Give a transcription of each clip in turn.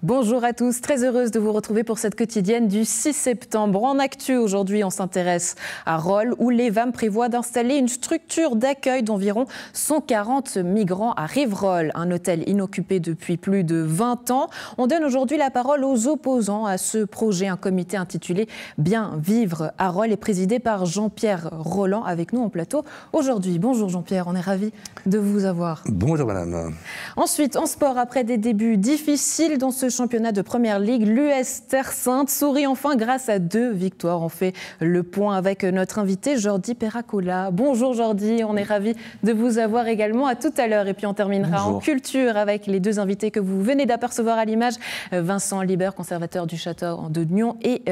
Bonjour à tous, très heureuse de vous retrouver pour cette quotidienne du 6 septembre. En actu, aujourd'hui, on s'intéresse à Rolle, où l'EVAM prévoit d'installer une structure d'accueil d'environ 140 migrants à Riverolle, un hôtel inoccupé depuis plus de 20 ans. On donne aujourd'hui la parole aux opposants à ce projet. Un comité intitulé « Bien vivre à Rolle » est présidé par Jean-Pierre Rolland, avec nous en plateau aujourd'hui. Bonjour Jean-Pierre, on est ravis de vous avoir. Bonjour madame. Ensuite, en sport, après des débuts difficiles dans ce championnat de Première Ligue, l'US Terre Sainte sourit enfin grâce à 2 victoires. On fait le point avec notre invité Jordi Perracola. Bonjour Jordi, on est ravis de vous avoir également. À tout à l'heure. Et puis on terminera en culture avec les 2 invités que vous venez d'apercevoir à l'image. Vincent Libert, conservateur du château de Nyon, et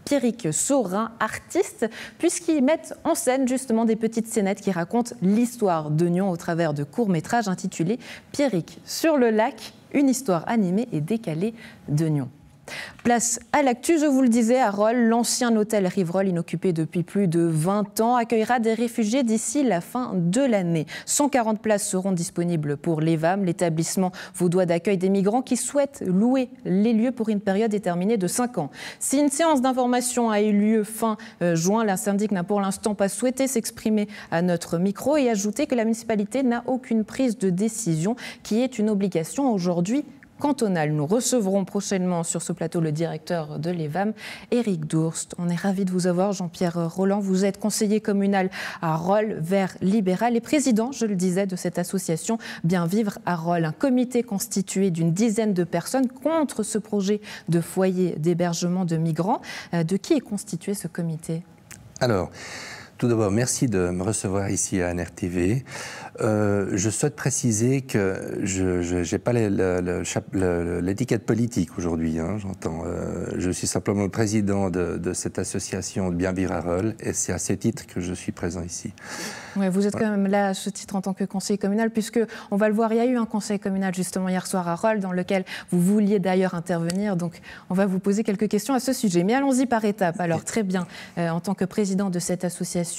Pierrick Saurin, artiste, puisqu'ils mettent en scène justement des petites scénettes qui racontent l'histoire de Nyon au travers de courts-métrages intitulés « Pierrick sur le lac », une histoire animée et décalée de Nyon. Place à l'actu, je vous le disais, à Rolle, l'ancien hôtel Riverolle, inoccupé depuis plus de 20 ans, accueillera des réfugiés d'ici la fin de l'année. 140 places seront disponibles pour l'EVAM, l'établissement vaudois d'accueil des migrants qui souhaitent louer les lieux pour une période déterminée de 5 ans. Si une séance d'information a eu lieu fin juin, la syndic n'a pour l'instant pas souhaité s'exprimer à notre micro et ajouter que la municipalité n'a aucune prise de décision, qui est une obligation aujourd'hui cantonale. Nous recevrons prochainement sur ce plateau le directeur de l'EVAM, Éric Dourst. On est ravis de vous avoir, Jean-Pierre Rolland. Vous êtes conseiller communal à Rolle, Vert libéral et président, je le disais, de cette association Bien vivre à Rolle. Un comité constitué d'une dizaine de personnes contre ce projet de foyer d'hébergement de migrants. De qui est constitué ce comité ? Alors, tout d'abord, merci de me recevoir ici à NRTV. Je souhaite préciser que je n'ai pas l'étiquette politique aujourd'hui, hein, j'entends. Je suis simplement le président de cette association Bien vivre à Rolle et c'est à ce titre que je suis présent ici. Ouais, vous êtes quand même là à ce titre en tant que conseiller communal, puisque, on va le voir, il y a eu un conseil communal justement hier soir à Rolle, dans lequel vous vouliez d'ailleurs intervenir. Donc on va vous poser quelques questions à ce sujet. Mais allons-y par étapes. Alors très bien, en tant que président de cette association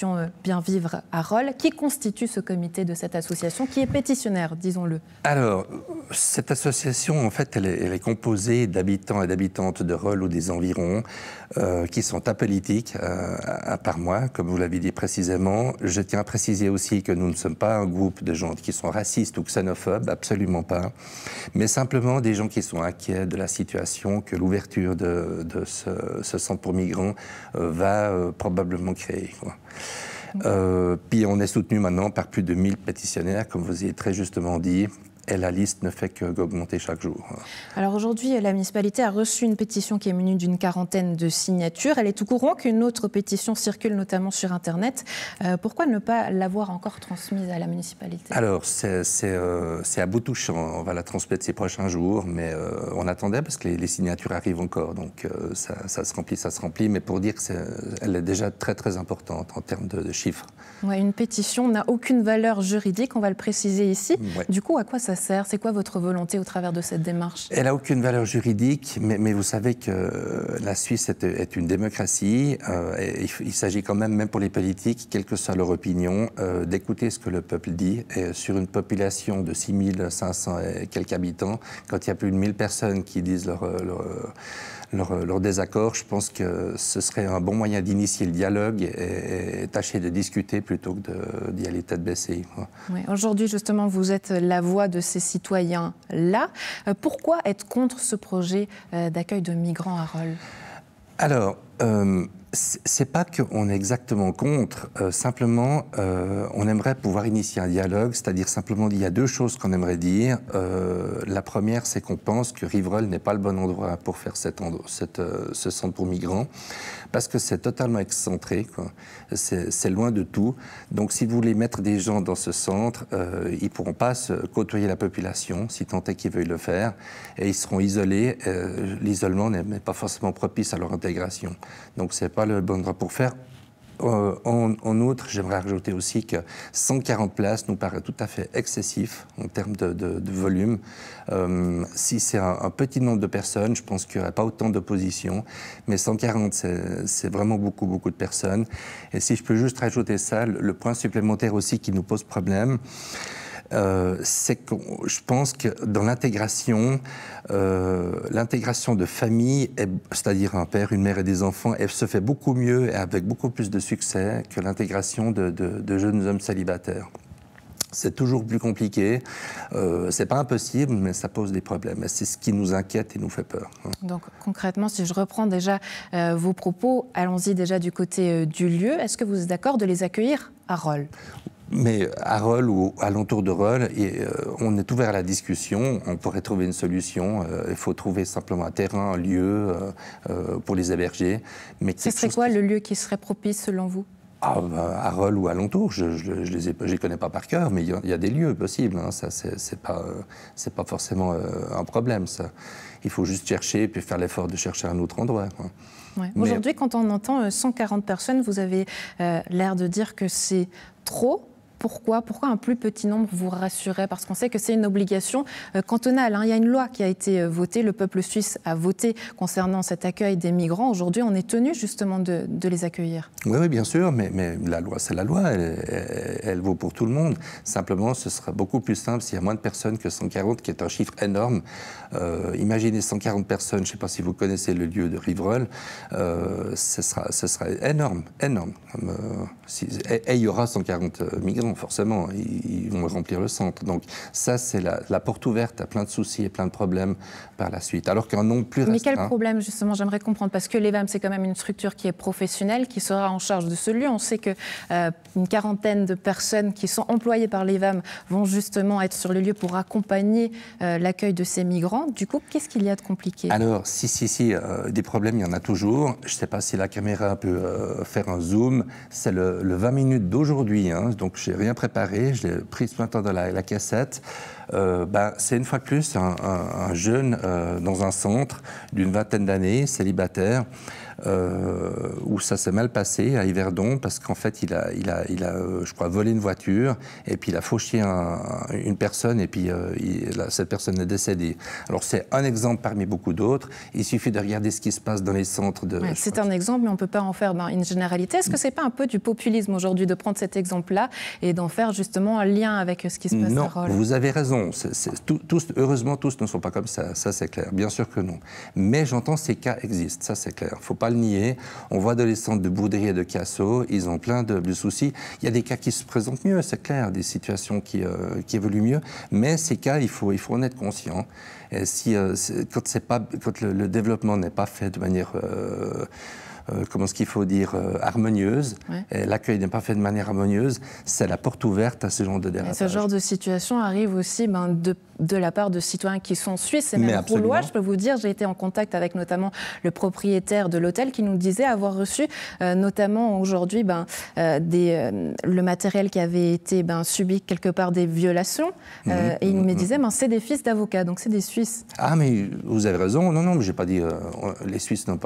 Bien vivre à Rolle, qui constitue ce comité de cette association, qui est pétitionnaire, disons-le? Alors, cette association, en fait, elle est composée d'habitants et d'habitantes de Rolle ou des environs, qui sont apolitiques, à part moi, comme vous l'avez dit précisément. Je tiens à préciser aussi que nous ne sommes pas un groupe de gens qui sont racistes ou xénophobes, absolument pas, mais simplement des gens qui sont inquiets de la situation que l'ouverture de ce centre pour migrants va probablement créer, quoi. Puis on est soutenu maintenant par plus de 1000 pétitionnaires, comme vous avez très justement dit, et la liste ne fait qu'augmenter chaque jour. Alors aujourd'hui, la municipalité a reçu une pétition qui est munie d'une 40aine de signatures. Elle est au courant qu'une autre pétition circule notamment sur Internet. Pourquoi ne pas l'avoir encore transmise à la municipalité? Alors, c'est à bout touchant. On va la transmettre ces prochains jours, mais on attendait parce que les signatures arrivent encore. Donc ça se remplit. Mais pour dire qu'elle est déjà très, très importante en termes de chiffres. Ouais, une pétition n'a aucune valeur juridique, on va le préciser ici. Ouais. Du coup, à quoi ça sert? C'est quoi votre volonté au travers de cette démarche? Elle n'a aucune valeur juridique, mais vous savez que la Suisse est une démocratie. Et il s'agit quand même pour les politiques, quelle que soit leur opinion, d'écouter ce que le peuple dit. Et sur une population de 6500 et quelques habitants, quand il y a plus de 1000 personnes qui disent leur désaccord, je pense que ce serait un bon moyen d'initier le dialogue et tâcher de discuter plutôt que d'y aller tête baissée. Oui, aujourd'hui, justement, vous êtes la voix de ces citoyens-là. Pourquoi être contre ce projet d'accueil de migrants à Rolle? Alors, c'est pas qu'on est exactement contre, simplement on aimerait pouvoir initier un dialogue, c'est-à-dire simplement il y a 2 choses qu'on aimerait dire. La première, c'est qu'on pense que Riverolle n'est pas le bon endroit pour faire ce centre pour migrants, parce que c'est totalement excentré, quoi. C'est loin de tout. Donc si vous voulez mettre des gens dans ce centre, ils ne pourront pas côtoyer la population, si tant est qu'ils veuillent le faire, et ils seront isolés. L'isolement n'est pas forcément propice à leur intégration. Donc c'est pas le bon endroit pour faire. En outre, j'aimerais rajouter aussi que 140 places nous paraît tout à fait excessif en termes de volume. Si c'est un petit nombre de personnes, je pense qu'il n'y aurait pas autant d'opposition, mais 140, c'est vraiment beaucoup de personnes. Et si je peux juste rajouter ça, le point supplémentaire aussi qui nous pose problème, c'est que je pense que dans l'intégration de famille, c'est-à-dire un père, une mère et des enfants, elle se fait beaucoup mieux et avec beaucoup plus de succès que l'intégration de jeunes hommes célibataires. C'est toujours plus compliqué. C'est pas impossible, mais ça pose des problèmes. C'est ce qui nous inquiète et nous fait peur. Donc concrètement, si je reprends déjà vos propos, allons-y déjà du côté du lieu. Est-ce que vous êtes d'accord de les accueillir à Rolle ? Mais à Rolle ou alentour de Rolle, on est ouvert à la discussion. On pourrait trouver une solution. Il faut trouver simplement un terrain, un lieu pour les héberger. Mais ce serait quoi le lieu qui serait propice selon vous ? À Rolle ou alentour, je ne les connais pas par cœur, mais il y a des lieux possibles. Hein. Ça, c'est pas forcément un problème. Ça. Il faut juste chercher et puis faire l'effort de chercher un autre endroit. Ouais. Aujourd'hui, quand on entend 140 personnes, vous avez l'air de dire que c'est trop. Pourquoi un plus petit nombre vous rassurait? Parce qu'on sait que c'est une obligation cantonale. Il y a une loi qui a été votée, le peuple suisse a voté concernant cet accueil des migrants. Aujourd'hui, on est tenu justement de les accueillir. Oui, bien sûr, mais la loi, c'est la loi. Elle vaut pour tout le monde. Simplement, ce sera beaucoup plus simple s'il y a moins de personnes que 140, qui est un chiffre énorme. Imaginez 140 personnes, je ne sais pas si vous connaissez le lieu de Rivreul, ce sera énorme. Et il y aura 140 migrants. Forcément, ils vont remplir le centre. Donc ça, c'est la porte ouverte à plein de soucis et plein de problèmes par la suite. Alors qu'un nombre plus restreint... Mais quel problème, justement, j'aimerais comprendre, parce que l'EVAM, c'est quand même une structure qui est professionnelle, qui sera en charge de ce lieu. On sait qu'une quarantaine de personnes qui sont employées par l'EVAM vont justement être sur le lieu pour accompagner l'accueil de ces migrants. Du coup, qu'est-ce qu'il y a de compliqué? Alors, si, des problèmes, il y en a toujours. Je ne sais pas si la caméra peut faire un zoom. C'est le 20 minutes d'aujourd'hui, hein, donc j'ai rien préparé, je l'ai pris ce matin dans la cassette. C'est une fois de plus un jeune dans un centre d'une vingtaine d'années, célibataire, où ça s'est mal passé à Yverdon parce qu'en fait il a je crois volé une voiture et puis il a fauché une personne et puis cette personne est décédée. Alors c'est un exemple parmi beaucoup d'autres. Il suffit de regarder ce qui se passe dans les centres de... Ouais, c'est un exemple, mais on ne peut pas en faire une généralité. Est-ce que ce n'est pas un peu du populisme aujourd'hui de prendre cet exemple-là et d'en faire justement un lien avec ce qui se passe à Rolle? Non, vous avez raison. Heureusement, tous ne sont pas comme ça c'est clair. Bien sûr que non. Mais j'entends ces cas existent, ça c'est clair. Il ne faut pas le nier. On voit dans les centres de Boudry et de Cassot, ils ont plein de soucis. Il y a des cas qui se présentent mieux, c'est clair, des situations qui évoluent mieux. Mais ces cas, il faut en être conscient. Et quand le développement n'est pas fait de manière... comment est-ce qu'il faut dire, harmonieuse. Ouais. L'accueil n'est pas fait de manière harmonieuse. C'est la porte ouverte à ce genre de dérapage. Et ce genre de situation arrive aussi de la part de citoyens qui sont suisses et même roulois. Je peux vous dire, j'ai été en contact avec notamment le propriétaire de l'hôtel qui nous disait avoir reçu notamment aujourd'hui le matériel qui avait été subi quelque part des violations. Et il me disait, c'est des fils d'avocats, donc c'est des Suisses. Ah, mais vous avez raison. Non, mais je n'ai pas dit... les Suisses ne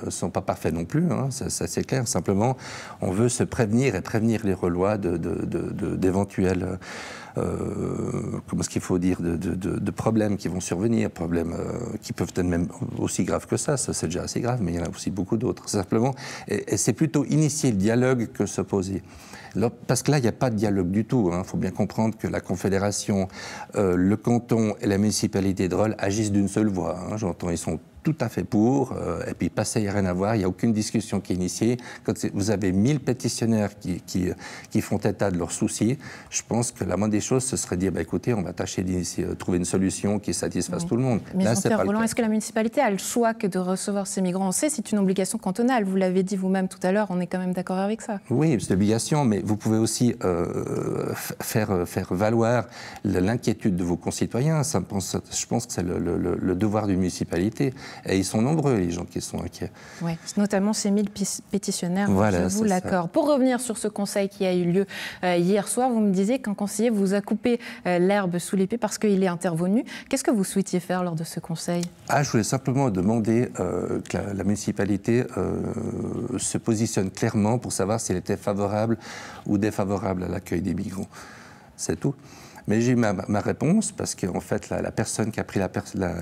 sont pas parfaits non plus, hein, ça c'est clair. Simplement, on veut se prévenir et prévenir les Relois d'éventuels, comment est-ce qu'il faut dire, de problèmes qui vont survenir, problèmes qui peuvent être même aussi graves que ça c'est déjà assez grave, mais il y en a aussi beaucoup d'autres. Simplement, et c'est plutôt initier le dialogue que s'opposer. Parce que là, il n'y a pas de dialogue du tout. Il faut bien comprendre que la Confédération, le canton et la municipalité de Rolle agissent d'une seule voix. J'entends, ils sont tout à fait pour, et puis passer, il n'y a rien à voir, il n'y a aucune discussion qui est initiée. Quand vous avez 1000 pétitionnaires qui font état de leurs soucis, je pense que la moindre des choses, ce serait de dire, écoutez, on va tâcher de trouver une solution qui satisfasse tout le monde. Mais Jean-Pierre Rolland, est-ce que la municipalité a le choix que de recevoir ces migrants? On sait, c'est une obligation cantonale, vous l'avez dit vous-même tout à l'heure, on est quand même d'accord avec ça. Oui, c'est une obligation, mais vous pouvez aussi faire valoir l'inquiétude de vos concitoyens. Je pense que c'est le devoir d'une municipalité. Et ils sont nombreux, les gens qui sont inquiets. Oui, notamment ces 1000 pétitionnaires, voilà, je vous l'accorde. Pour revenir sur ce conseil qui a eu lieu hier soir, vous me disiez qu'un conseiller vous a coupé l'herbe sous les pieds parce qu'il est intervenu. Qu'est-ce que vous souhaitiez faire lors de ce conseil? Je voulais simplement demander que la municipalité se positionne clairement pour savoir si elle était favorable ou défavorable à l'accueil des migrants. C'est tout. Mais j'ai eu ma réponse parce qu'en fait, la personne qui a pris la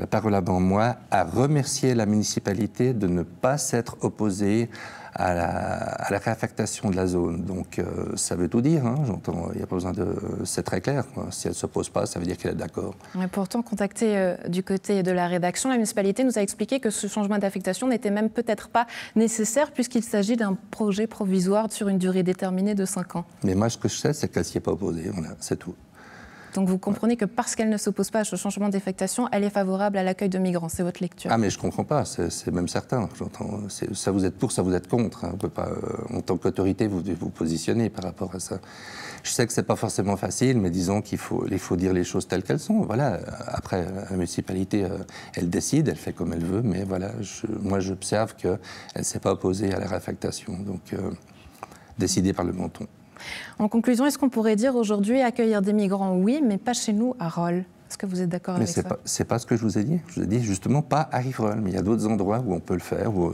parole avant moi a remercié la municipalité de ne pas s'être opposée à la réaffectation de la zone. Donc ça veut tout dire, hein, j'entends, il n'y a pas besoin de... C'est très clair, quoi. Si elle ne s'oppose pas, ça veut dire qu'elle est d'accord. Mais pourtant, contacté du côté de la rédaction, la municipalité nous a expliqué que ce changement d'affectation n'était même peut-être pas nécessaire puisqu'il s'agit d'un projet provisoire sur une durée déterminée de 5 ans. Mais moi, ce que je sais, c'est qu'elle ne s'y est pas opposée, voilà, c'est tout. Donc vous comprenez que parce qu'elle ne s'oppose pas à ce changement d'affectation, elle est favorable à l'accueil de migrants, c'est votre lecture? Ah mais je ne comprends pas, c'est même certain. Ça vous êtes pour, ça vous êtes contre. Hein. On peut pas, en tant qu'autorité, vous devez vous positionner par rapport à ça. Je sais que ce n'est pas forcément facile, mais disons qu'il faut dire les choses telles qu'elles sont. Voilà. Après, la municipalité, elle décide, elle fait comme elle veut, mais voilà, moi j'observe qu'elle ne s'est pas opposée à la réaffectation, donc décidée par le menton. En conclusion, est-ce qu'on pourrait dire aujourd'hui accueillir des migrants, oui, mais pas chez nous, à Rolle? Est-ce que vous êtes d'accord avec ça? C'est pas ce que je vous ai dit. Je vous ai dit justement pas à Riverolle, mais il y a d'autres endroits où on peut le faire, où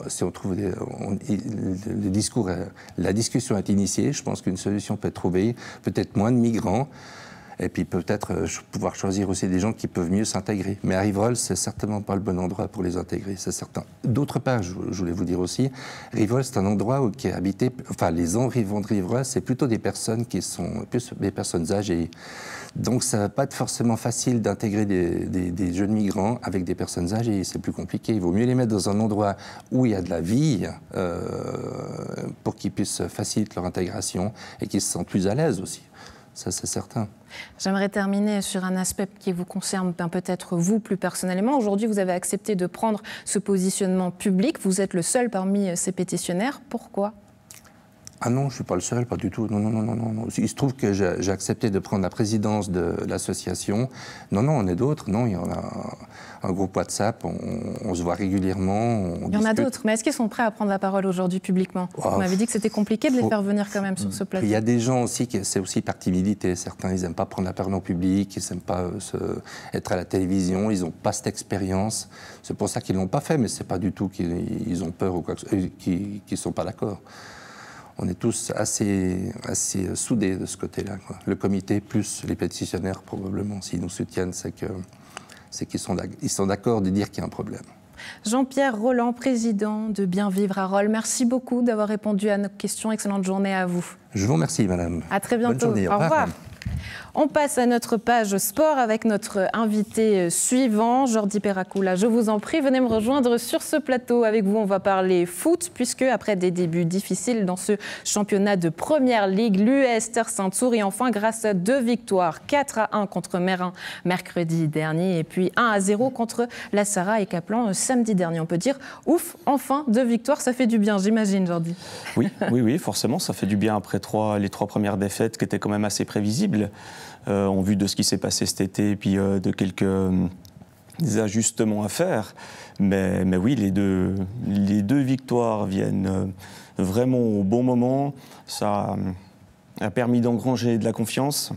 si on trouve le discours, la discussion est initiée, je pense qu'une solution peut être trouvée, peut-être moins de migrants, et puis peut-être pouvoir choisir aussi des gens qui peuvent mieux s'intégrer. Mais à Riverolle, c'est certainement pas le bon endroit pour les intégrer, c'est certain. D'autre part, je voulais vous dire aussi, Riverolle, c'est un endroit qui est habité, enfin les environs de Riverolle, c'est plutôt des personnes qui sont plus des personnes âgées. Donc ça ne va pas être forcément facile d'intégrer des jeunes migrants avec des personnes âgées, c'est plus compliqué. Il vaut mieux les mettre dans un endroit où il y a de la vie pour qu'ils puissent faciliter leur intégration et qu'ils se sentent plus à l'aise aussi. Ça, c'est certain. J'aimerais terminer sur un aspect qui vous concerne peut-être vous plus personnellement. Aujourd'hui, vous avez accepté de prendre ce positionnement public. Vous êtes le seul parmi ces pétitionnaires. Pourquoi ? Ah non, je ne suis pas le seul, pas du tout. Non. Il se trouve que j'ai accepté de prendre la présidence de l'association. Non, on est d'autres. Non, il y en a un groupe WhatsApp, on se voit régulièrement. Il y en a d'autres, mais est-ce qu'ils sont prêts à prendre la parole aujourd'hui publiquement ? Vous m'avez dit que c'était compliqué de les faire venir quand même sur ce plateau. Il y a des gens aussi, c'est aussi par timidité. Certains, ils n'aiment pas prendre la parole en public, ils n'aiment pas être à la télévision, ils n'ont pas cette expérience. C'est pour ça qu'ils ne l'ont pas fait, mais ce n'est pas du tout qu'ils ont peur ou quoi, qu'ils ne sont pas d'accord. On est tous assez soudés de ce côté-là, quoi. Le comité plus les pétitionnaires, probablement, s'ils nous soutiennent, c'est qu'ils sont d'accord de dire qu'il y a un problème. Jean-Pierre Rolland, président de Bien Vivre à Rolle, merci beaucoup d'avoir répondu à nos questions. Excellente journée à vous. Je vous remercie, madame. À très bientôt. Bonne journée. Au revoir. On passe à notre page sport avec notre invité suivant, Jordi Perakoula. Je vous en prie, venez me rejoindre sur ce plateau. Avec vous, on va parler foot, puisque après des débuts difficiles dans ce championnat de Première Ligue, l'US Terre-Sainte sourit enfin grâce à 2 victoires, 4-1 contre Meyrin mercredi dernier et puis 1-0 contre la Sarah et Kaplan samedi dernier. On peut dire, ouf, enfin 2 victoires, ça fait du bien, j'imagine, Jordi. Oui, forcément, ça fait du bien après les 3 premières défaites qui étaient quand même assez prévisibles. En vue de ce qui s'est passé cet été et puis de quelques ajustements à faire. Mais oui, les deux victoires viennent vraiment au bon moment. Ça a permis d'engranger de la confiance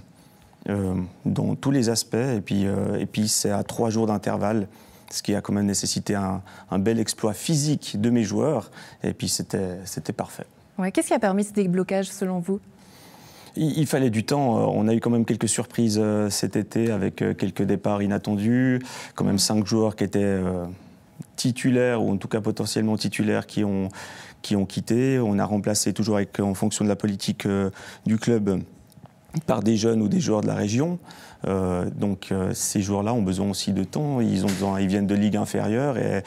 dans tous les aspects. Et puis c'est à 3 jours d'intervalle, ce qui a quand même nécessité un bel exploit physique de mes joueurs. Et puis c'était parfait. Ouais, qu'est-ce qui a permis ce déblocage selon vous ? Il fallait du temps. On a eu quand même quelques surprises cet été avec quelques départs inattendus. Quand même 5 joueurs qui étaient titulaires, ou en tout cas potentiellement titulaires, qui ont quitté. On a remplacé toujours en fonction de la politique du club par des jeunes ou des joueurs de la région. Donc ces joueurs-là ont besoin aussi de temps. Ils viennent de ligue inférieure et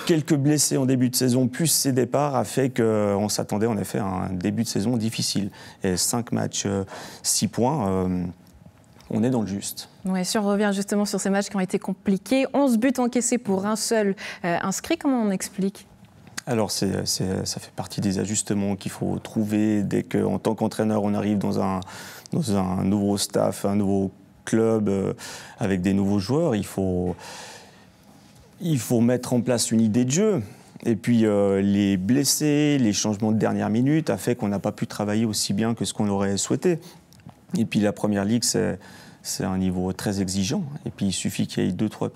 quelques blessés en début de saison, plus ces départs, a fait qu'on s'attendait en effet à un début de saison difficile. Et 5 matchs, 6 points, on est dans le juste. Oui, si on revient justement sur ces matchs qui ont été compliqués, 11 buts encaissés pour un seul inscrit, comment on explique ? Alors ça fait partie des ajustements qu'il faut trouver dès qu'en tant qu'entraîneur on arrive dans un nouveau staff, un nouveau club avec des nouveaux joueurs. Il faut mettre en place une idée de jeu. Et puis les blessés, les changements de dernière minute a fait qu'on n'a pas pu travailler aussi bien que ce qu'on aurait souhaité. Et puis la Première Ligue, c'est un niveau très exigeant. Et puis il suffit qu'il y ait 2-3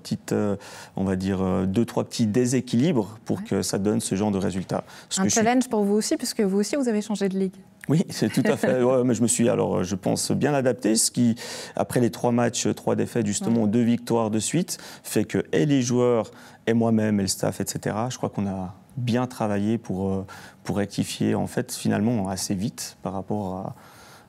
petits déséquilibres pour que ça donne ce genre de résultats. Un challenge pour vous aussi, puisque vous aussi vous avez changé de ligue. Oui, c'est tout à fait. Ouais, mais je me suis, alors, je pense, bien adapté. Ce qui, après les 3 matchs, 3 défaites, justement, 2 victoires de suite, fait que et les joueurs, et moi-même, et le staff, etc., je crois qu'on a bien travaillé pour rectifier, en fait, finalement, assez vite par rapport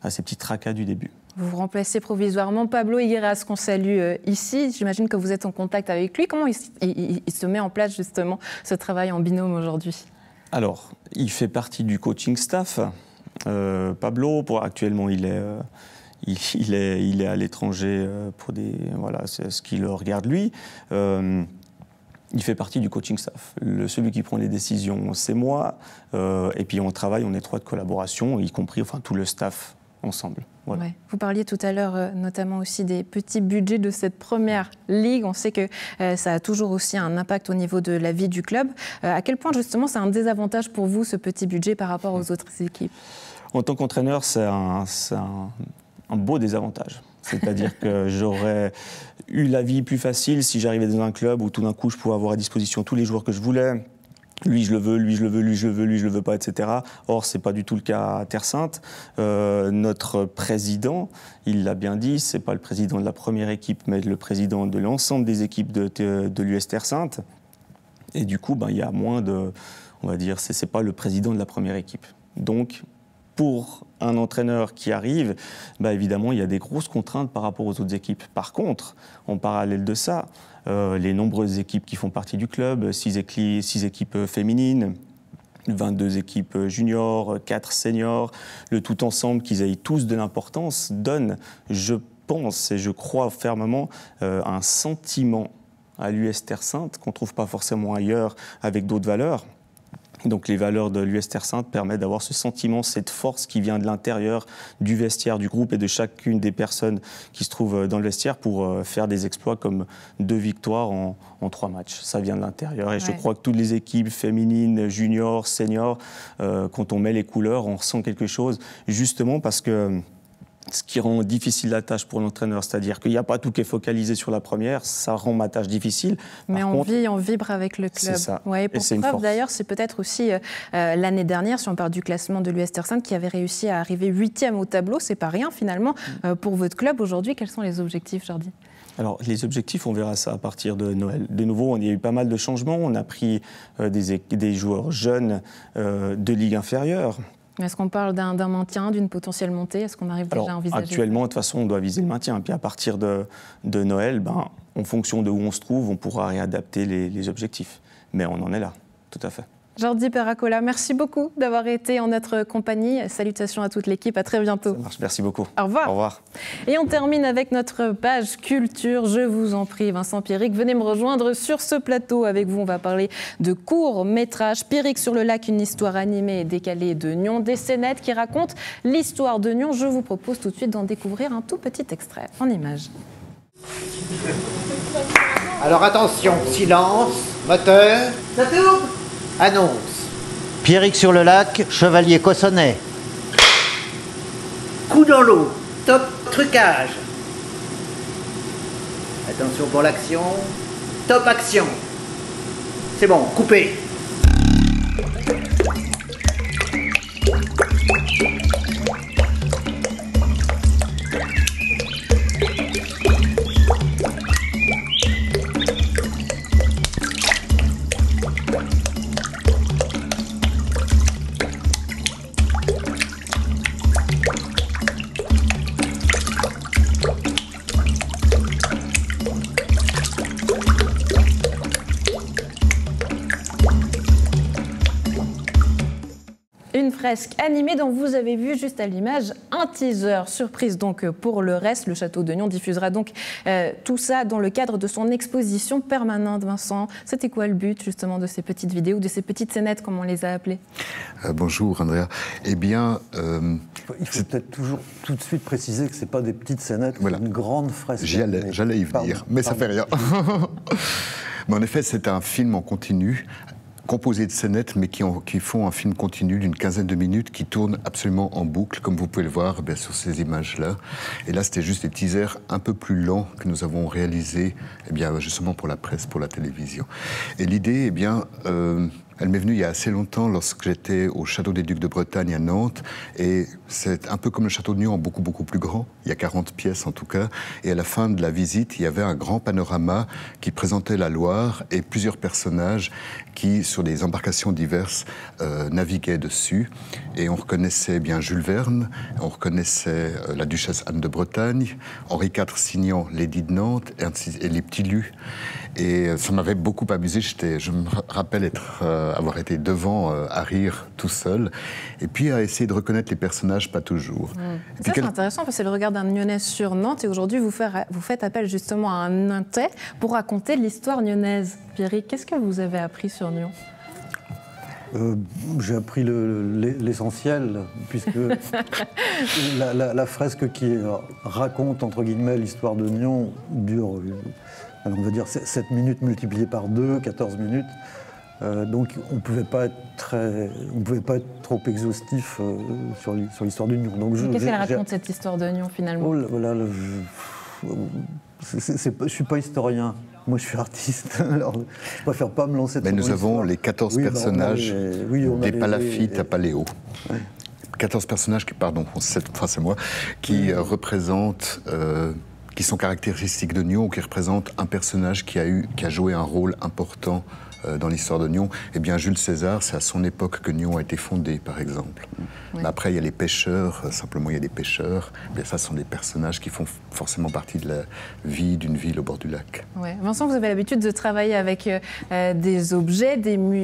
à ces petits tracas du début. Vous remplacez provisoirement Pablo Higueras, qu'on salue ici. J'imagine que vous êtes en contact avec lui. Comment il se met en place, justement, ce travail en binôme aujourd'hui? Alors, il fait partie du coaching staff. Pablo, actuellement, il est à l'étranger pour des... Voilà, c'est ce qui le regarde lui. Il fait partie du coaching staff. Celui qui prend les décisions, c'est moi. Et puis on travaille en étroite collaboration, y compris tout le staff ensemble. Voilà. Ouais. Vous parliez tout à l'heure notamment aussi des petits budgets de cette première ligue. On sait que ça a toujours aussi un impact au niveau de la vie du club. À quel point justement c'est un désavantage pour vous, ce petit budget, par rapport aux autres équipes? En tant qu'entraîneur, c'est un beau désavantage. C'est-à-dire que j'aurais eu la vie plus facile si j'arrivais dans un club où tout d'un coup je pouvais avoir à disposition tous les joueurs que je voulais. Lui, je le veux, lui, je le veux, lui, je le veux, lui, je le veux pas, etc. Or, c'est pas du tout le cas à Terre Sainte. Notre président, il l'a bien dit, c'est pas le président de la première équipe, mais le président de l'ensemble des équipes de l'US Terre Sainte. Et du coup, il y a moins de... On va dire, c'est pas le président de la première équipe. Donc, pour un entraîneur qui arrive, évidemment, il y a des grosses contraintes par rapport aux autres équipes. Par contre, en parallèle de ça, les nombreuses équipes qui font partie du club, 6 équipes féminines, 22 équipes juniors, 4 seniors, le tout ensemble, qu'ils aient tous de l'importance, donne, je pense et je crois fermement, un sentiment à l'US Terre Sainte qu'on ne trouve pas forcément ailleurs avec d'autres valeurs. Donc les valeurs de l'US Terre Sainte permettent d'avoir ce sentiment, cette force qui vient de l'intérieur du vestiaire, du groupe et de chacune des personnes qui se trouvent dans le vestiaire pour faire des exploits comme 2 victoires en 3 matchs. Ça vient de l'intérieur et je crois que toutes les équipes féminines, juniors, seniors, quand on met les couleurs, on ressent quelque chose, justement parce que ce qui rend difficile la tâche pour l'entraîneur, c'est-à-dire qu'il n'y a pas tout qui est focalisé sur la première, ça rend ma tâche difficile. Mais on vibre avec le club. C'est ça. Ouais, pour preuve, d'ailleurs, c'est peut-être aussi l'année dernière, si on parle du classement de l'US Terre Sainte, qui avait réussi à arriver 8e au tableau. C'est pas rien, finalement, pour votre club. Aujourd'hui, quels sont les objectifs, Jordi ? Alors, les objectifs, on verra ça à partir de Noël. De nouveau, il y a eu pas mal de changements. On a pris des joueurs jeunes de ligue inférieure. Est-ce qu'on parle d'un maintien, d'une potentielle montée? Est-ce qu'on arrive déjà à envisager? Actuellement, de toute façon, on doit viser le maintien. Puis à partir de Noël, en fonction de où on se trouve, on pourra réadapter les objectifs. Mais on en est là, tout à fait. Jordi Peracola, merci beaucoup d'avoir été en notre compagnie. Salutations à toute l'équipe, à très bientôt. Ça marche, merci beaucoup. Au revoir. Au revoir. Et on termine avec notre page culture. Je vous en prie, Vincent Pierrick, venez me rejoindre sur ce plateau. Avec vous, on va parler de court-métrage. Pierrick sur le lac, une histoire animée et décalée de Nyon. Des scénettes qui racontent l'histoire de Nyon. Je vous propose tout de suite d'en découvrir un tout petit extrait en images. Alors attention, silence, moteur. Ça tourne. Annonce. Pierrick sur le lac, chevalier cossonais. Coup dans l'eau. Top trucage. Attention pour l'action. Top action. C'est bon, coupé. Une fresque animée dont vous avez vu juste à l'image un teaser. Surprise donc pour le reste. Le Château de Nyon diffusera donc tout ça dans le cadre de son exposition permanente. Vincent, c'était quoi le but justement de ces petites vidéos, de ces petites scénettes comme on les a appelées? Bonjour Andrea. Eh bien... il faut peut-être toujours tout de suite préciser que ce n'est pas des petites scénettes, voilà. C'est une grande fresque. J'allais y venir, mais ça fait rien. Mais en effet, c'est un film en continu, composé de scénettes, mais qui font un film continu d'une quinzaine de minutes qui tourne absolument en boucle, comme vous pouvez le voir sur ces images-là. Et là, c'était juste des teasers un peu plus lents que nous avons réalisés justement pour la presse, pour la télévision. Et l'idée, Elle m'est venue il y a assez longtemps lorsque j'étais au Château des Ducs de Bretagne à Nantes. Et c'est un peu comme le Château de Nyon, beaucoup, beaucoup plus grand. Il y a 40 pièces en tout cas. Et à la fin de la visite, il y avait un grand panorama qui présentait la Loire et plusieurs personnages qui, sur des embarcations diverses, naviguaient dessus. Et on reconnaissait bien Jules Verne, on reconnaissait la duchesse Anne de Bretagne, Henri IV signant Lady de Nantes et les petits lus. Et ça m'avait beaucoup amusé. Je me rappelle avoir été devant à rire tout seul, et puis à essayer de reconnaître les personnages, pas toujours. Ça, c'est intéressant, parce que c'est le regard d'un Nyonnais sur Nantes, et aujourd'hui, vous faites appel justement à un Nantais pour raconter l'histoire nyonnaise. Pierrick, qu'est-ce que vous avez appris sur Nyon ? J'ai appris l'essentiel, puisque la fresque qui raconte, entre guillemets, l'histoire de Nyon dure, on va dire, 7 minutes multipliées par 2, 14 minutes. Donc on ne pouvait pas être trop exhaustif sur l'histoire de Nyon. Qu'est-ce qu'elle raconte, cette histoire de Nyon, finalement ? Je ne suis pas historien. Moi, je suis artiste, alors je préfère pas me lancer dans l'histoire. Mais nous avons les 14 personnages des Palafites à Paléo. Ouais. 14 personnages qui représentent, qui sont caractéristiques de Nyon, ou qui représentent un personnage qui a joué un rôle important dans l'histoire de Nyon. Eh bien, Jules César, c'est à son époque que Nyon a été fondé, par exemple. Oui. Mais après, il y a les pêcheurs, simplement il y a des pêcheurs. Bien, ça, ce sont des personnages qui font forcément partie de la vie d'une ville au bord du lac. Ouais. Vincent, vous avez l'habitude de travailler avec des objets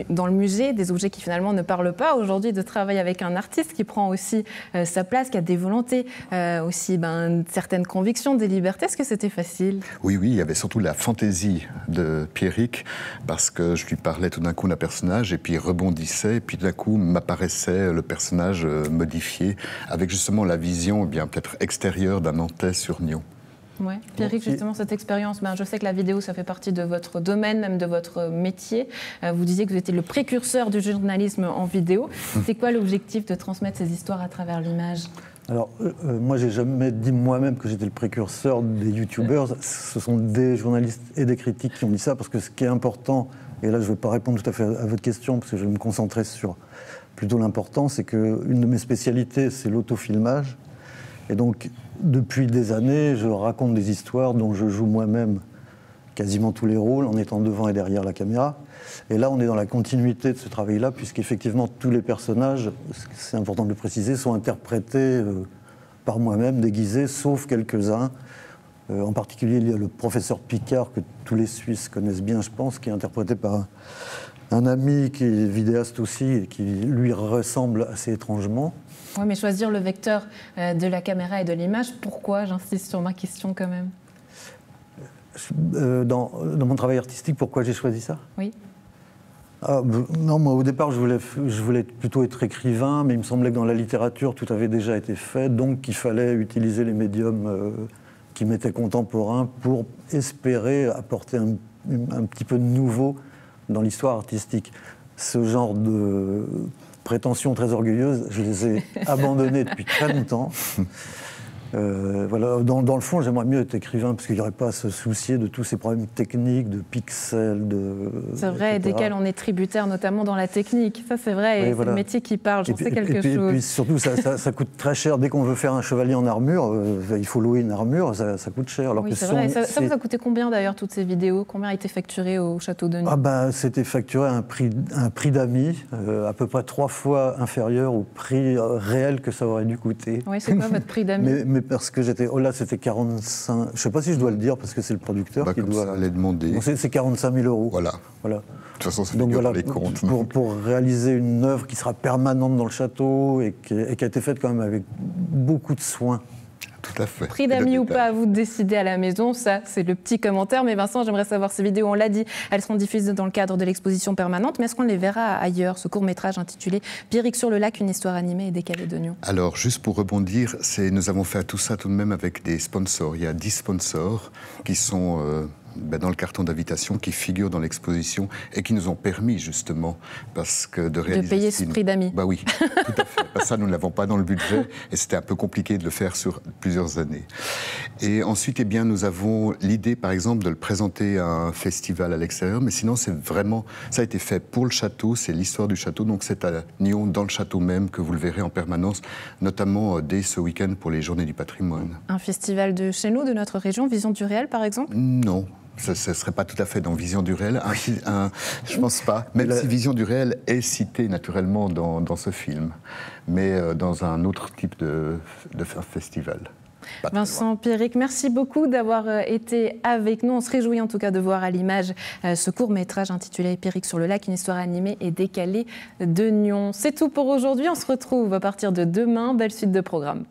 dans le musée, des objets qui finalement ne parlent pas. Aujourd'hui, de travailler avec un artiste qui prend aussi sa place, qui a des volontés, aussi certaines convictions, des libertés. Est-ce que c'était facile ? Oui, il y avait surtout la fantaisie de Pierrick, parce que je lui parlais tout d'un coup d'un personnage, et puis il rebondissait, et puis d'un coup m'apparaissait le personnage modifié, avec justement la vision bien peut-être extérieure d'un Nantais sur Nyon. Oui, Pierrick, justement, cette expérience, je sais que la vidéo, ça fait partie de votre domaine, même de votre métier. Vous disiez que vous étiez le précurseur du journalisme en vidéo. C'est quoi l'objectif de transmettre ces histoires à travers l'image ? Alors, moi, j'ai jamais dit moi-même que j'étais le précurseur des youtubeurs. Ce sont des journalistes et des critiques qui ont dit ça, parce que ce qui est important, et là, je ne vais pas répondre tout à fait à votre question, parce que je vais me concentrer sur plutôt l'important, c'est qu'une de mes spécialités, c'est l'autofilmage. Et donc, depuis des années, je raconte des histoires dont je joue moi-même quasiment tous les rôles, en étant devant et derrière la caméra. Et là, on est dans la continuité de ce travail-là, puisqu'effectivement, tous les personnages, c'est important de le préciser, sont interprétés par moi-même, déguisés, sauf quelques-uns. En particulier, il y a le professeur Picard, que tous les Suisses connaissent bien, je pense, qui est interprété par un ami qui est vidéaste aussi, et qui lui ressemble assez étrangement. Oui, mais choisir le vecteur de la caméra et de l'image, pourquoi ? J'insiste sur ma question quand même. Dans mon travail artistique, pourquoi j'ai choisi ça ? Oui. Non, moi au départ je voulais plutôt être écrivain, mais il me semblait que dans la littérature tout avait déjà été fait, donc il fallait utiliser les médiums qui m'étaient contemporains pour espérer apporter un petit peu de nouveau dans l'histoire artistique. Ce genre de prétentions très orgueilleuses, je les ai abandonnées depuis très longtemps. Voilà. Dans le fond, j'aimerais mieux être écrivain, parce qu'il n'y aurait pas à se soucier de tous ces problèmes techniques, de pixels, c'est vrai, etc. desquels on est tributaire, notamment dans la technique. Ça, c'est vrai, et voilà. C'est le métier qui parle, j'en sais quelque chose. Et puis surtout, ça coûte très cher. Dès qu'on veut faire un chevalier en armure, il faut louer une armure, ça coûte cher. Alors oui, que c'est vrai. Ça vous a coûté combien, d'ailleurs, toutes ces vidéos ? Combien a été facturé au Château de Nyon ? C'était facturé à un prix d'amis, à peu près 3 fois inférieur au prix réel que ça aurait dû coûter. Oui, c'est quoi votre prix d'amis ? Mais parce que là, c'était 45... Je ne sais pas si je dois le dire, parce que c'est le producteur qui doit... Ça allait demander. Bon, c'est 45 000 €. Voilà. De toute façon, c'est dur les comptes. Pour réaliser une œuvre qui sera permanente dans le château et qui a été faite quand même avec beaucoup de soin. Tout à fait. Prix d'amis ou pas, à vous de décider à la maison, ça c'est le petit commentaire. Mais Vincent, j'aimerais savoir, ces vidéos, on l'a dit, elles seront diffusées dans le cadre de l'exposition permanente, mais est-ce qu'on les verra ailleurs, ce court-métrage intitulé Pierrick sur le lac, une histoire animée et décalée de Nyon ? Alors, juste pour rebondir, nous avons fait tout ça tout de même avec des sponsors. Il y a 10 sponsors qui sont dans le carton d'invitation qui figurent dans l'exposition et qui nous ont permis justement de réaliser... De payer ce prix d'amis. Bah oui, tout à fait. Parce que ça, nous ne l'avons pas dans le budget et c'était un peu compliqué de le faire sur plusieurs années. Et ensuite, eh bien, nous avons l'idée, par exemple, de le présenter à un festival à l'extérieur, mais sinon, c'est vraiment... Ça a été fait pour le château, c'est l'histoire du château, donc c'est à Nyon, dans le château même, que vous le verrez en permanence, notamment dès ce week-end pour les Journées du patrimoine. Un festival de chez nous, de notre région, Vision du réel, par exemple ? Non. Ce ne serait pas tout à fait dans Vision du réel. Je ne pense pas. Même si Vision du réel est citée naturellement dans ce film, mais dans un autre type de festival. Vincent Pierric, merci beaucoup d'avoir été avec nous. On se réjouit en tout cas de voir à l'image ce court-métrage intitulé Pierric sur le lac, une histoire animée et décalée de Nyon. C'est tout pour aujourd'hui. On se retrouve à partir de demain. Belle suite de programmes.